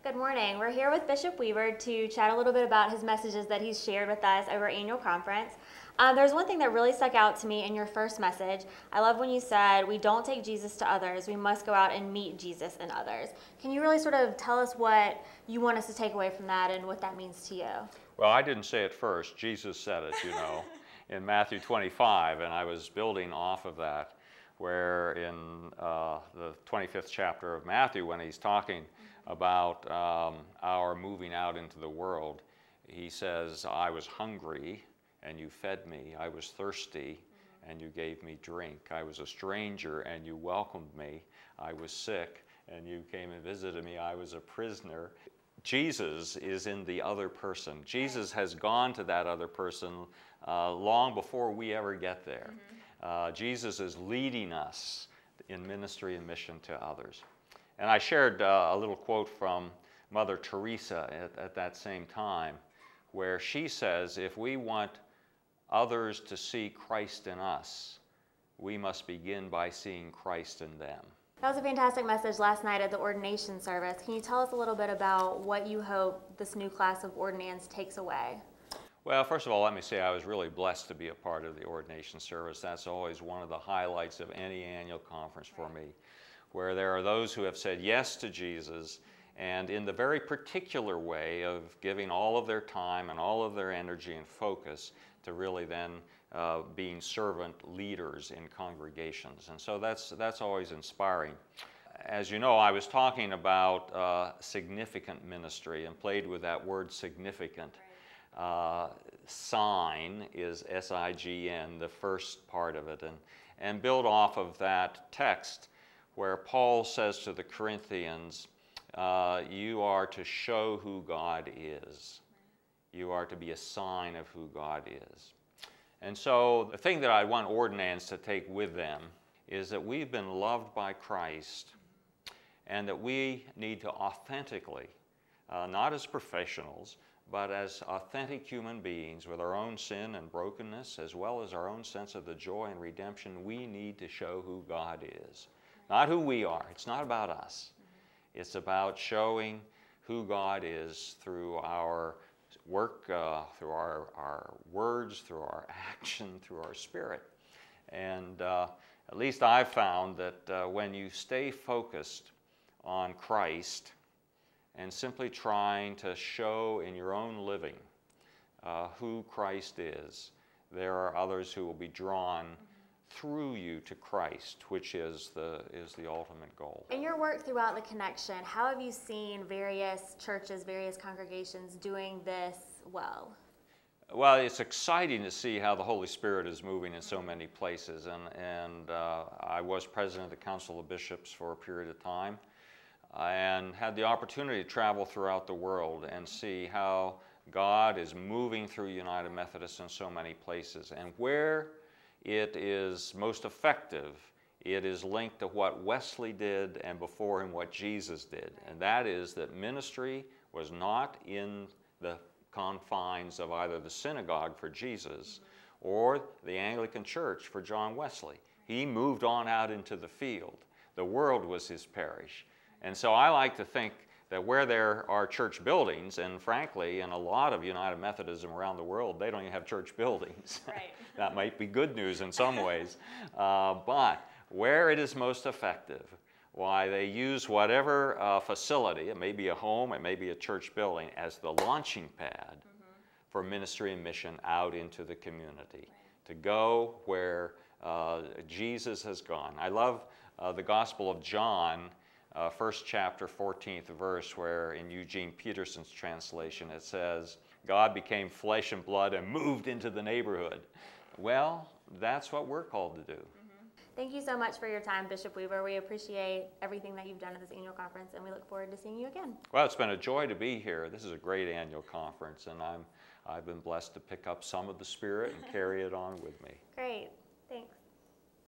Good morning. We're here with Bishop Weaver to chat a little bit about his messages that he's shared with us over annual conference. There's one thing that really stuck out to me in your first message. I love when you said, we don't take Jesus to others, we must go out and meet Jesus in others. Can you really sort of tell us what you want us to take away from that and what that means to you? Well, I didn't say it first. Jesus said it, in Matthew 25, and I was building off of that, where in the 25th chapter of Matthew, when he's talking about our moving out into the world, he says, I was hungry and you fed me. I was thirsty and you gave me drink. I was a stranger and you welcomed me. I was sick and you came and visited me. I was a prisoner. Jesus is in the other person. Jesus has gone to that other person long before we ever get there. Jesus is leading us in ministry and mission to others. And I shared a little quote from Mother Teresa at that same time, where she says, if we want others to see Christ in us, we must begin by seeing Christ in them. That was a fantastic message last night at the ordination service. Can you tell us a little bit about what you hope this new class of ordinands takes away? Well, first of all, let me say I was really blessed to be a part of the ordination service. That's always one of the highlights of any annual conference for me, where there are those who have said yes to Jesus, and in the very particular way of giving all of their time and all of their energy and focus to really then being servant leaders in congregations. And so that's always inspiring. As you know, I was talking about significant ministry and played with that word significant. Sign is S-I-G-N, the first part of it, and build off of that text where Paul says to the Corinthians, you are to show who God is. You are to be a sign of who God is. And so the thing that I want ordinands to take with them is that we've been loved by Christ and that we need to authentically, not as professionals, but as authentic human beings with our own sin and brokenness, as well as our own sense of the joy and redemption, we need to show who God is. Not who we are. It's not about us. It's about showing who God is through our work, through our words, through our action, through our spirit. And at least I've found that when you stay focused on Christ and simply trying to show in your own living who Christ is, there are others who will be drawn through you to Christ, which is the ultimate goal. In your work throughout the Connection, how have you seen various churches, various congregations doing this well? Well, it's exciting to see how the Holy Spirit is moving in so many places. And I was president of the Council of Bishops for a period of time and had the opportunity to travel throughout the world and see how God is moving through United Methodists in so many places. And where it is most effective, it is linked to what Wesley did and before him what Jesus did. And that is that ministry was not in the confines of either the synagogue for Jesus or the Anglican Church for John Wesley. He moved on out into the field. The world was his parish. And so I like to think that where there are church buildings, and frankly, in a lot of United Methodism around the world, they don't even have church buildings. Right. That might be good news in some ways. But where it is most effective, why they use whatever facility, it may be a home, it may be a church building, as the launching pad for ministry and mission out into the community, to go where Jesus has gone. I love the Gospel of John, first chapter, 14th verse, where in Eugene Peterson's translation it says, God became flesh and blood and moved into the neighborhood. Well, that's what we're called to do. Thank you so much for your time, Bishop Weaver. We appreciate everything that you've done at this annual conference, and we look forward to seeing you again. Well, it's been a joy to be here. This is a great annual conference, and I've been blessed to pick up some of the Spirit and carry it on with me. Great.